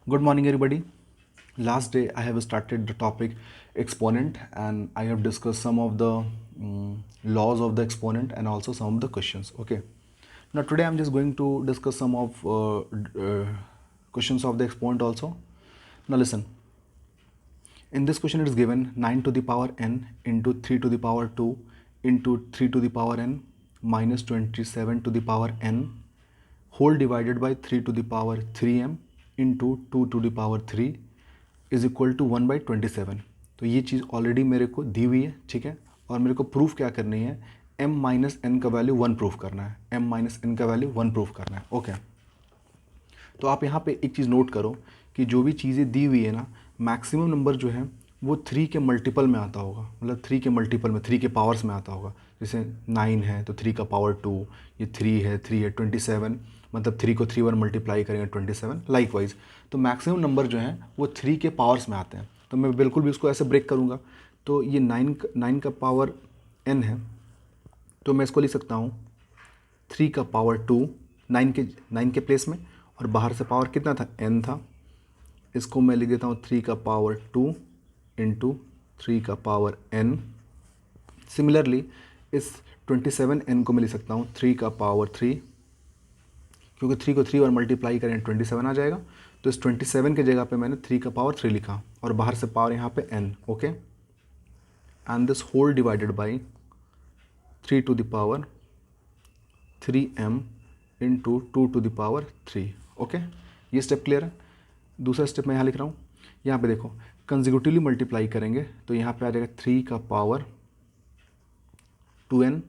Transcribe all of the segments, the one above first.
Good morning, everybody. Last day I have started the topic exponent and I have discussed some of the laws of the exponent and also some of the questions. Okay. Now today I'm just going to discuss some of questions of the exponent also. Now listen. In this question it is given 9 to the power n into 3 to the power 2 into 3 to the power n minus 27 to the power n whole divided by 3 to the power 3m into 2 to the power 3 is equal to 1/27। तो ये चीज़ already मेरे को दी हुई है, ठीक है। और मेरे को प्रूफ क्या करनी है, m माइनस एन का वैल्यू 1 प्रूफ करना है, m माइनस एन का वैल्यू 1 प्रूफ करना है। ओके, तो आप यहाँ पे एक चीज़ नोट करो कि जो भी चीज़ें दी हुई है ना, मैक्सिमम नंबर जो है वो 3 के मल्टीपल में आता होगा, मतलब 3 के मल्टीपल में, 3 के पावर्स में आता होगा। जैसे 9 है तो 3 का पावर 2, ये 3 है 27, मतलब 3 को 3 बार मल्टीप्लाई करेंगे 27। लाइकवाइज तो मैक्सिमम नंबर जो है वो 3 के पावर्स में आते हैं। तो मैं बिल्कुल भी उसको ऐसे ब्रेक करूँगा तो ये 9 का पावर n है, तो मैं इसको लिख सकता हूँ 3 का पावर 2 9 के प्लेस में, और बाहर से पावर कितना था, n था। इसको मैं लिख देता हूँ 3 का पावर 2 इंटू 3 का पावर n। सिमिलरली इस 27n को मैं लिख सकता हूँ 3 का पावर 3, क्योंकि 3 को 3 बार मल्टीप्लाई करें 27 आ जाएगा। तो इस 27 की जगह पे मैंने 3 का पावर 3 लिखा और बाहर से पावर यहाँ पे n। Okay, and this whole divided by 3 to the power 3m into 2 to the power 3। Okay, ये स्टेप क्लियर है। दूसरा स्टेप मैं यहाँ लिख रहा हूँ, यहाँ पे देखो कंजिक्यूटिवली मल्टीप्लाई करेंगे तो यहाँ पे आ जाएगा 3 का पावर 2n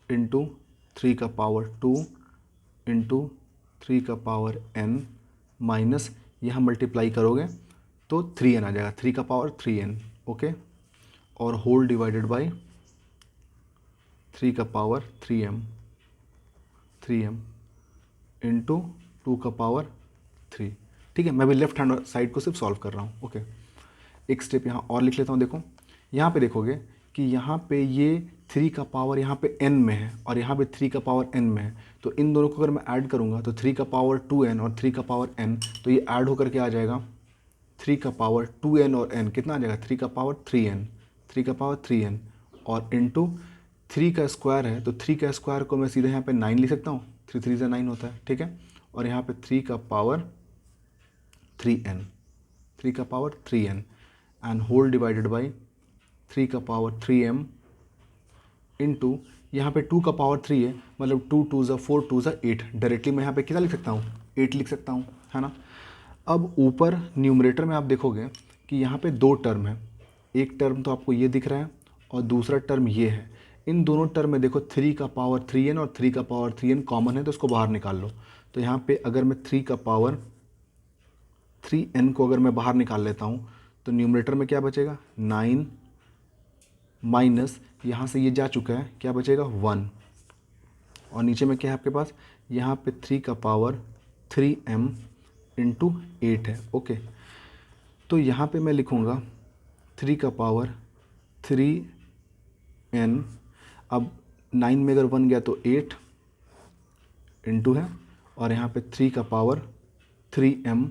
इंटू 3 का पावर 2 इंटू 3 का पावर n माइनस यहाँ मल्टीप्लाई करोगे तो 3n आ जाएगा, 3 का पावर 3n। ओके, और होल डिवाइडेड बाई 3 का पावर 3m इंटू 2 का पावर 3। ठीक है, मैं भी लेफ्ट हैंड साइड को सिर्फ सॉल्व कर रहा हूँ। ओके, एक स्टेप यहाँ और लिख लेता हूँ। देखो यहाँ पे देखोगे कि यहाँ पे ये 3 का पावर यहाँ पे n में है और यहाँ पे 3 का पावर n में है, तो इन दोनों को अगर मैं ऐड करूँगा तो 3 का पावर 2n और 3 का पावर n, तो ये ऐड होकर के आ जाएगा 3 का पावर 2n और n कितना आ जाएगा, 3 का पावर 3n, 3 का पावर 3n और इंटू 3 का स्क्वायर है तो 3 का स्क्वायर को मैं सीधे यहाँ पे 9 लिख सकता हूँ, 3 3 से 9 होता है, ठीक है। और यहाँ पे 3 का पावर 3n, 3 का power 3n and whole divided by 3 का पावर 3m इंटू यहाँ पे 2 का पावर 3 है, मतलब 2 2 ज़ा 4 2 ज़ा 8। डायरेक्टली मैं यहाँ पे कितना लिख सकता हूँ, 8 लिख सकता हूँ, है ना। अब ऊपर न्यूमरेटर में आप देखोगे कि यहाँ पे 2 टर्म है, एक टर्म तो आपको ये दिख रहा है और दूसरा टर्म ये है। इन दोनों टर्म में देखो 3 का पावर 3n और 3 का पावर 3n कॉमन है, तो उसको बाहर निकाल लो। तो यहाँ पे अगर मैं 3 का पावर 3n को अगर मैं बाहर निकाल लेता हूँ तो न्यूमरेटर में क्या बचेगा, 9 माइनस यहाँ से ये जा चुका है, क्या बचेगा 1, और नीचे में क्या है आपके पास, यहाँ पे 3 का पावर 3m इंटू 8 है। ओके, तो यहाँ पे मैं लिखूँगा 3 का पावर 3n, अब 9 में अगर 1 गया तो 8 इंटू है, और यहाँ पे 3 का पावर 3m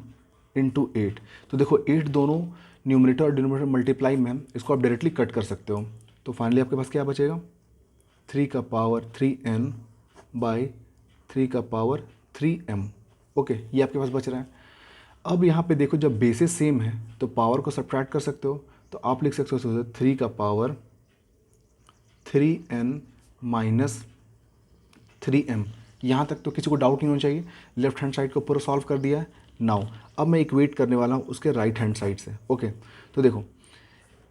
इंटू 8। तो देखो 8 दोनों न्यूमरेटर और डिनोमिनेटर मल्टीप्लाई में है, इसको आप डायरेक्टली कट कर सकते हो। तो फाइनली आपके पास क्या बचेगा, 3 का पावर 3n बाई 3 का पावर 3m। ओके, ये आपके पास बच रहा है। अब यहाँ पे देखो जब बेसिस सेम है तो पावर को सब्ट्रैक्ट कर सकते हो, तो आप लिख सकते हो 3 का पावर 3n माइनस 3m। यहाँ तक तो किसी को डाउट नहीं होना चाहिए, लेफ्ट हैंड साइड को पूरा सॉल्व कर दिया है। नाउ अब मैं इक्वेट करने वाला हूँ उसके राइट हैंड साइड से। ओके, तो देखो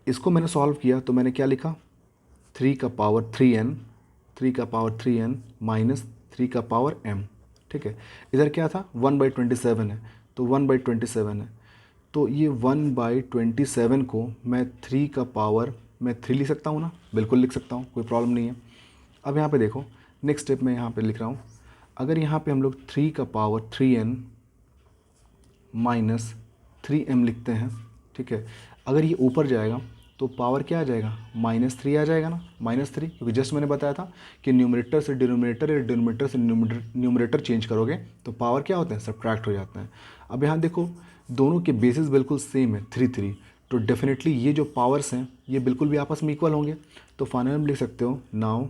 इसको मैंने सॉल्व किया तो मैंने क्या लिखा, 3 का पावर 3n, 3 का पावर 3n माइनस 3 का पावर m। ठीक है, इधर क्या था 1/27 है, तो 1/27 है, तो ये 1/27 को मैं 3 का पावर मैं 3 लिख सकता हूँ ना, बिल्कुल लिख सकता हूँ, कोई प्रॉब्लम नहीं है। अब यहाँ पे देखो नेक्स्ट स्टेप में यहाँ पे लिख रहा हूँ, अगर यहाँ पे हम लोग 3 का पावर 3n माइनस 3m लिखते हैं, ठीक है, अगर ये ऊपर जाएगा तो पावर क्या आ जाएगा, -3 आ जाएगा ना, -3, क्योंकि जस्ट मैंने बताया था कि न्यूमरेटर से डिनोमिनेटर या डिनोमिनेटर से न्यूमरेटर चेंज करोगे तो पावर क्या होता है, सब्ट्रैक्ट हो जाता है। अब यहाँ देखो दोनों के बेसिस बिल्कुल सेम है 3, तो डेफिनेटली ये जो पावर्स हैं ये बिल्कुल भी आपस में इक्वल होंगे। तो फाइनल में लिख सकते हो नाउ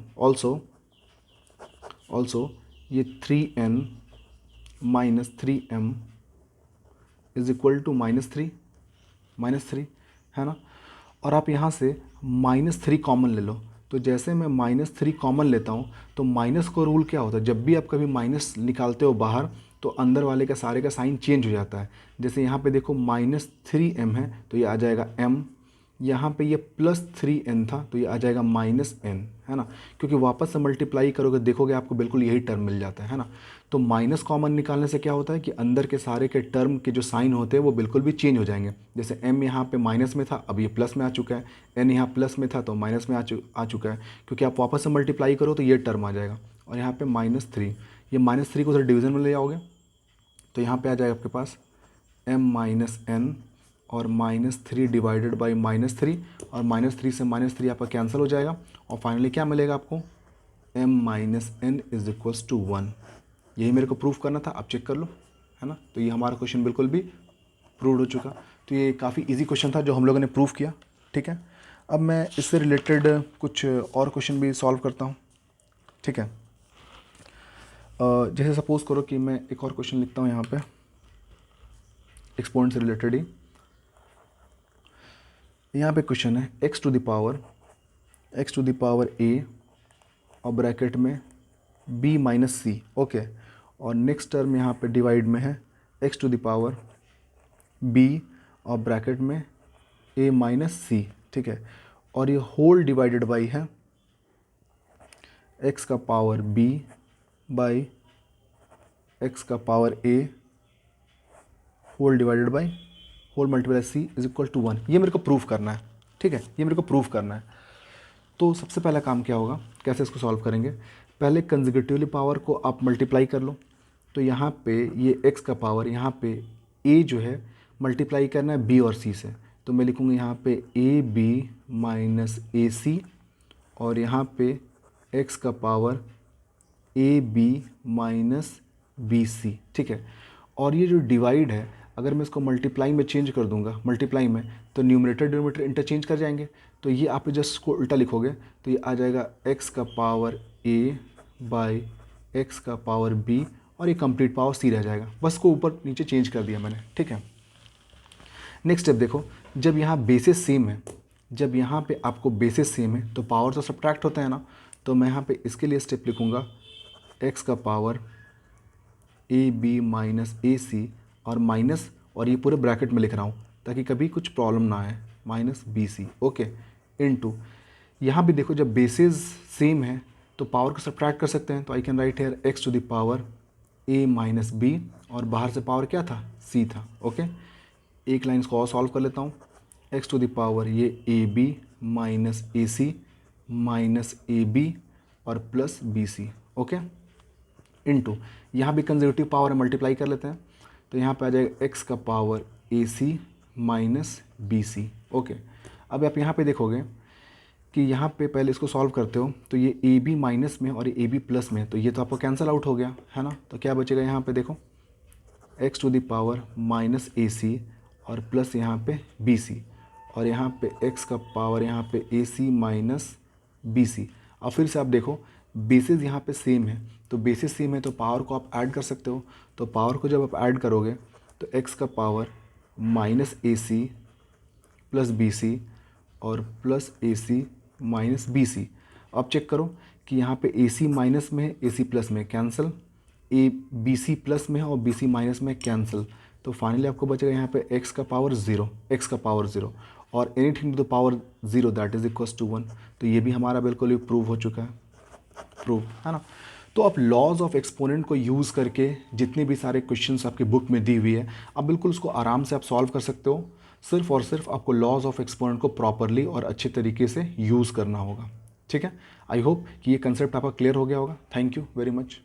ऑल्सो ये 3n minus 3m is equal to -3 है ना। और आप यहाँ से -3 कॉमन ले लो, तो जैसे मैं -3 कॉमन लेता हूँ तो माइनस को रूल क्या होता है, जब भी आप कभी माइनस निकालते हो बाहर तो अंदर वाले का सारे का साइन चेंज हो जाता है। जैसे यहाँ पे देखो -3m है तो ये आ जाएगा m, यहाँ पे ये +3n था तो ये आ जाएगा -n, है ना, क्योंकि वापस से मल्टीप्लाई करोगे देखोगे आपको बिल्कुल यही टर्म मिल जाता है ना। तो माइनस कॉमन निकालने से क्या होता है कि अंदर के सारे के टर्म के जो साइन होते हैं वो बिल्कुल भी चेंज हो जाएंगे। जैसे m यहाँ पे माइनस में था अब ये प्लस में आ चुका है, n यहाँ प्लस में था तो माइनस में आ चुका है, क्योंकि आप वापस से मल्टीप्लाई करो तो ये टर्म आ जाएगा। और यहाँ पे -3, ये -3 को उधर डिवीज़न में ले जाओगे तो यहाँ पे आ जाएगा आपके पास m-n और -3 डिवाइडेड बाई -3, और -3 से -3 आपका कैंसिल हो जाएगा और फाइनली क्या मिलेगा आपको, m-n इज इक्वल्स टू 1। यही मेरे को प्रूफ करना था, आप चेक कर लो, है ना। तो ये हमारा क्वेश्चन बिल्कुल भी प्रूव हो चुका। तो ये काफ़ी इजी क्वेश्चन था जो हम लोगों ने प्रूव किया, ठीक है। अब मैं इससे रिलेटेड कुछ और क्वेश्चन भी सॉल्व करता हूँ, ठीक है। जैसे सपोज़ करो कि मैं एक और क्वेश्चन लिखता हूँ यहाँ पे एक्सपोनेंट से रिलेटेड ही। यहाँ पे क्वेश्चन है x to the power a और ब्रैकेट में b माइनस सी, ओके। और नेक्स्ट टर्म यहाँ पे डिवाइड में है x to the power b और ब्रैकेट में a माइनस सी, ठीक है। और ये होल डिवाइडेड बाई है x का पावर b बाई x का power a whole divided by whole multiply C is equal to 1। ये मेरे को प्रूफ करना है, ठीक है, ये मेरे को प्रूफ करना है। तो सबसे पहला काम क्या होगा, कैसे इसको सॉल्व करेंगे, पहले कंसेक्यूटिवली पावर को आप मल्टीप्लाई कर लो। तो यहाँ पे ये x का पावर, यहाँ पे a जो है मल्टीप्लाई करना है b और c से, तो मैं लिखूँगा यहाँ पे ab माइनस ac, और यहाँ पे x का पावर ab माइनस bc, ठीक है। और ये जो डिवाइड है अगर मैं इसको मल्टीप्लाई में चेंज कर दूंगा, मल्टीप्लाई में, तो न्यूमरेटर डिनोमिनेटर इंटरचेंज कर जाएंगे। तो ये आप जस्ट इसको उल्टा लिखोगे तो ये आ जाएगा x का पावर a बाई x का पावर b, और ये कंप्लीट पावर c रह जाएगा। बस को ऊपर नीचे चेंज कर दिया मैंने, ठीक है। नेक्स्ट स्टेप देखो, जब यहाँ बेसिस सेम है, जब यहाँ पे आपको बेसिस सेम है तो पावर तो सब्ट्रैक्ट होता है ना। तो मैं यहाँ पे इसके लिए स्टेप लिखूँगा x का power A B minus A C, और माइनस, और ये पूरे ब्रैकेट में लिख रहा हूँ ताकि कभी कुछ प्रॉब्लम ना आए, minus B C, okay, into यहाँ भी देखो जब बेसिस सेम है तो पावर को सब्ट्रैक्ट कर सकते हैं। तो I can write here x to the power a minus B, और बाहर से पावर क्या था, c था, ओके। एक लाइन इसको और सॉल्व कर लेता हूँ, x टू द पावर ये A B minus A C minus A B और plus B C, okay, into यहाँ भी कंजर्वेटिव पावर मल्टीप्लाई कर लेते हैं। तो यहाँ पे आ जाएगा x का पावर ए C minus B C, okay. अब आप यहाँ पे देखोगे कि यहाँ पे पहले इसको सॉल्व करते हो तो ये ए बी माइनस में और ए बी प्लस में, तो ये तो आपको कैंसिल आउट हो गया, है ना। तो क्या बचेगा यहाँ पे देखो x to the power minus A C और प्लस यहाँ पे बी सी, और यहाँ पे x का पावर यहाँ पे ए सी माइनस बी सी। और फिर से आप देखो बेसिस यहाँ पे सेम है, तो बेसिस सेम है तो पावर को आप ऐड कर सकते हो। तो पावर को जब आप ऐड करोगे तो x का power minus A C plus B सी और प्लस ए सी माइनस बी सी। अब चेक करो कि यहाँ पे ए सी माइनस में है, ए सी प्लस में cancel, A B C plus में है और बी सी माइनस में कैंसिल। तो फाइनली आपको बचेगा यहाँ पे x का पावर 0, x का पावर 0 और anything to the power 0 that is equals to 1। तो ये भी हमारा बिल्कुल ही प्रूव हो चुका है, प्रूव, है ना। तो आप लॉज ऑफ एक्सपोनेंट को यूज़ करके जितने भी सारे क्वेश्चंस आपकी बुक में दी हुई है आप बिल्कुल उसको आराम से आप सॉल्व कर सकते हो। सिर्फ और सिर्फ आपको लॉज ऑफ एक्सपोनेंट को प्रॉपरली और अच्छे तरीके से यूज़ करना होगा, ठीक है। आई होप कि ये कंसेप्ट आपका क्लियर हो गया होगा। Thank you very much.